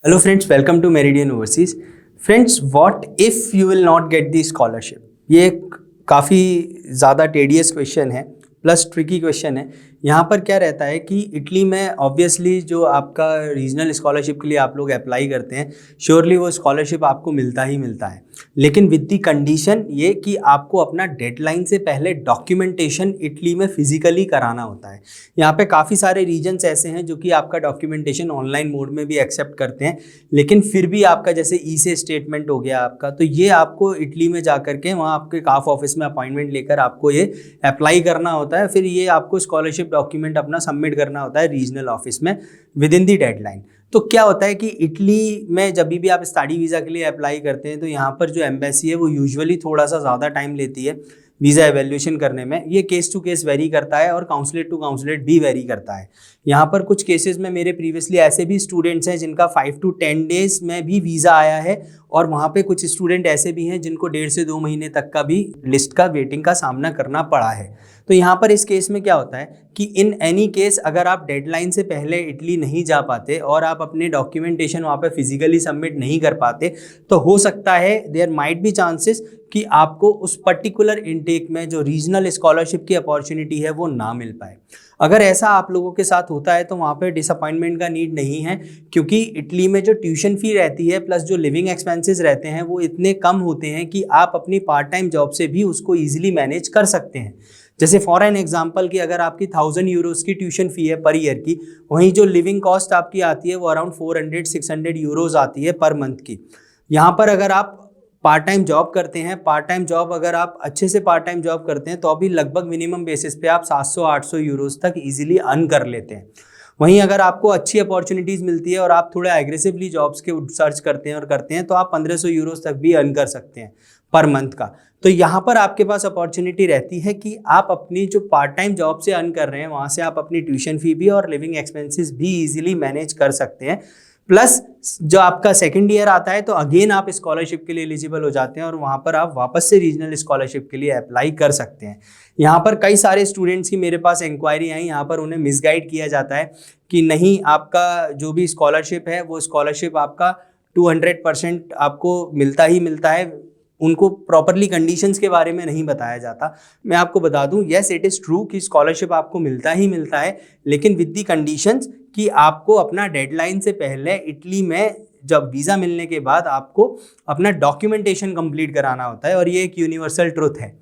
Hello friends, welcome to Meridian Overseas. Friends, what if you will not get the scholarship? ये काफ़ी ज़्यादा tedious question है plus tricky question है। यहाँ पर क्या रहता है कि इटली में ऑब्वियसली जो आपका रीजनल स्कॉलरशिप के लिए आप लोग अप्लाई करते हैं, श्योरली वो स्कॉलरशिप आपको मिलता ही मिलता है, लेकिन विद दी कंडीशन ये कि आपको अपना डेडलाइन से पहले डॉक्यूमेंटेशन इटली में फिजिकली कराना होता है। यहाँ पे काफ़ी सारे रीजन्स ऐसे हैं जो कि आपका डॉक्यूमेंटेशन ऑनलाइन मोड में भी एक्सेप्ट करते हैं, लेकिन फिर भी आपका जैसे ई से स्टेटमेंट हो गया आपका, तो ये आपको इटली में जा करके वहाँ आपके काफ ऑफिस में अपॉइंटमेंट लेकर आपको ये अप्लाई करना होता है। फिर ये आपको स्कॉलरशिप डॉक्यूमेंट अपना सबमिट करना होता है रीजनल ऑफिस में विद इन दी डेडलाइन। तो क्या होता है कि इटली में जब भी आप स्टडी वीज़ा के लिए अप्लाई करते हैं तो यहाँ पर जो एम्बेसी है वो यूजुअली थोड़ा सा ज़्यादा टाइम लेती है वीज़ा एवेल्यूशन करने में। ये केस टू केस वेरी करता है और काउंसलेट टू काउंसलेट भी वेरी करता है। यहाँ पर कुछ केसेस में मेरे प्रीवियसली ऐसे भी स्टूडेंट्स हैं जिनका 5 to 10 डेज में भी वीज़ा आया है, और वहाँ पे कुछ स्टूडेंट ऐसे भी हैं जिनको 1.5 से 2 महीने तक का भी लिस्ट का वेटिंग का सामना करना पड़ा है। तो यहाँ पर इस केस में क्या होता है कि इन एनी केस अगर आप डेडलाइन से पहले इटली नहीं जा पाते और आप अपने डॉक्यूमेंटेशन वहाँ पे फिजिकली सबमिट नहीं कर पाते, तो हो सकता है देयर माइट बी चांसेस कि आपको उस पर्टिकुलर इनटेक में जो रीजनल स्कॉलरशिप की अपॉर्चुनिटी है वो ना मिल पाए। अगर ऐसा आप लोगों के साथ होता है तो वहाँ पे डिसअपॉइंटमेंट का नीड नहीं है, क्योंकि इटली में जो ट्यूशन फ़ी रहती है प्लस जो लिविंग एक्सपेंसेस रहते हैं वो इतने कम होते हैं कि आप अपनी पार्ट टाइम जॉब से भी उसको ईजिली मैनेज कर सकते हैं। जैसे फॉर एन एग्जांपल कि अगर आपकी 1000 यूरोज़ की ट्यूशन फ़ी है पर ईयर की, वहीं जो लिविंग कॉस्ट आपकी आती है वो अराउंड 400-600 यूरोज़ आती है पर मंथ की। यहाँ पर अगर आप पार्ट टाइम जॉब करते हैं, पार्ट टाइम जॉब अगर आप अच्छे से पार्ट टाइम जॉब करते हैं तो अभी लगभग मिनिमम बेसिस पे आप 700-800 यूरोज़ तक इजीली अर्न कर लेते हैं। वहीं अगर आपको अच्छी अपॉर्चुनिटीज़ मिलती है और आप थोड़ा एग्रेसिवली जॉब्स के सर्च करते हैं तो आप 1500 यूरोज़ तक भी अर्न कर सकते हैं पर मंथ का। तो यहाँ पर आपके पास अपॉर्चुनिटी रहती है कि आप अपनी जो पार्ट टाइम जॉब से अर्न कर रहे हैं वहाँ से आप अपनी ट्यूशन फ़ी भी और लिविंग एक्सपेंसेस भी ईजिली मैनेज कर सकते हैं। प्लस जो आपका सेकंड ईयर आता है तो अगेन आप स्कॉलरशिप के लिए एलिजिबल हो जाते हैं और वहाँ पर आप वापस से रीजनल स्कॉलरशिप के लिए अप्लाई कर सकते हैं। यहाँ पर कई सारे स्टूडेंट्स की मेरे पास इंक्वायरी आई, यहाँ पर उन्हें मिसगाइड किया जाता है कि नहीं, आपका जो भी स्कॉलरशिप है वो स्कॉलरशिप आपका 200% आपको मिलता ही मिलता है। उनको प्रॉपरली कंडीशंस के बारे में नहीं बताया जाता। मैं आपको बता दूं, येस इट इज़ ट्रू कि स्कॉलरशिप आपको मिलता ही मिलता है, लेकिन विद दी कंडीशंस कि आपको अपना डेडलाइन से पहले इटली में जब वीज़ा मिलने के बाद आपको अपना डॉक्यूमेंटेशन कंप्लीट कराना होता है। और ये एक यूनिवर्सल ट्रुथ है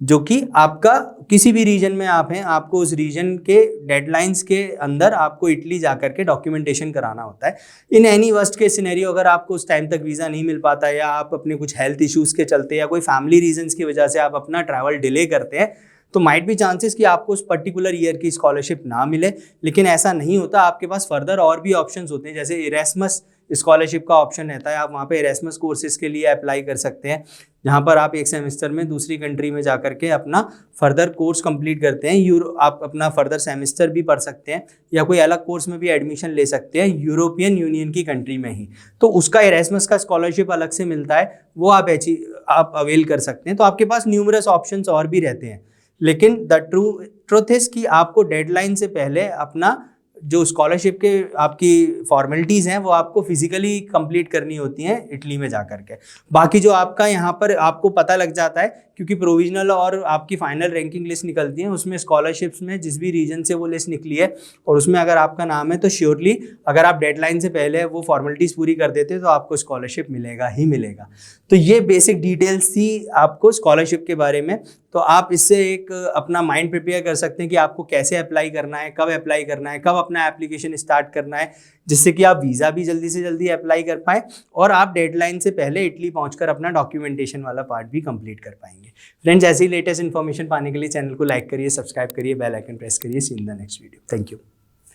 जो कि आपका किसी भी रीजन में आप हैं, आपको उस रीजन के डेडलाइंस के अंदर आपको इटली जाकर के डॉक्यूमेंटेशन कराना होता है। In any worst case scenario अगर आपको उस टाइम तक वीज़ा नहीं मिल पाता या आप अपने कुछ हेल्थ इश्यूज़ के चलते या कोई फैमिली रीजंस की वजह से आप अपना ट्रैवल डिले करते हैं, तो माइट भी चांसेस कि आपको उस पर्टिकुलर ईयर की स्कॉलरशिप ना मिले। लेकिन ऐसा नहीं होता, आपके पास फर्दर और भी ऑप्शंस होते हैं। जैसे इरेस्मस स्कॉलरशिप का ऑप्शन रहता है, आप वहाँ पे इरेस्मस कोर्सेज के लिए अप्लाई कर सकते हैं, जहाँ पर आप एक सेमेस्टर में दूसरी कंट्री में जाकर के अपना फर्दर कोर्स कंप्लीट करते हैं। आप अपना फर्दर सेमेस्टर भी पढ़ सकते हैं या कोई अलग कोर्स में भी एडमिशन ले सकते हैं यूरोपियन यूनियन की कंट्री में ही। तो उसका इरेस्मस का स्कॉलरशिप अलग से मिलता है, वो आप अवेल कर सकते हैं। तो आपके पास न्यूमरस ऑप्शंस और भी रहते हैं, लेकिन द ट्रूथ इज कि आपको डेडलाइन से पहले अपना जो स्कॉलरशिप के आपकी फॉर्मेलिटीज़ हैं वो आपको फिजिकली कंप्लीट करनी होती हैं इटली में जा कर के। बाकी जो आपका यहाँ पर आपको पता लग जाता है, क्योंकि प्रोविजनल और आपकी फाइनल रैंकिंग लिस्ट निकलती है, उसमें स्कॉलरशिप्स में जिस भी रीजन से वो लिस्ट निकली है और उसमें अगर आपका नाम है तो श्योरली अगर आप डेडलाइन से पहले वो फॉर्मेलिटीज़ पूरी कर देते हैं तो आपको स्कॉलरशिप मिलेगा ही मिलेगा। तो ये बेसिक डिटेल्स थी आपको स्कॉलरशिप के बारे में। तो आप इससे एक अपना माइंड प्रिपेयर कर सकते हैं कि आपको कैसे अप्लाई करना है, कब अप्लाई करना है, कब अपना एप्लीकेशन स्टार्ट करना है, जिससे कि आप वीज़ा भी जल्दी से जल्दी अप्लाई कर पाएँ और आप डेडलाइन से पहले इटली पहुंचकर अपना डॉक्यूमेंटेशन वाला पार्ट भी कंप्लीट कर पाएंगे। फ्रेंड्स, ऐसी लेटेस्ट इन्फॉर्मेशन पाने के लिए चैनल को लाइक करिए, सब्सक्राइब करिए, बेल आइकन प्रेस करिए। See in the next video. Thank you.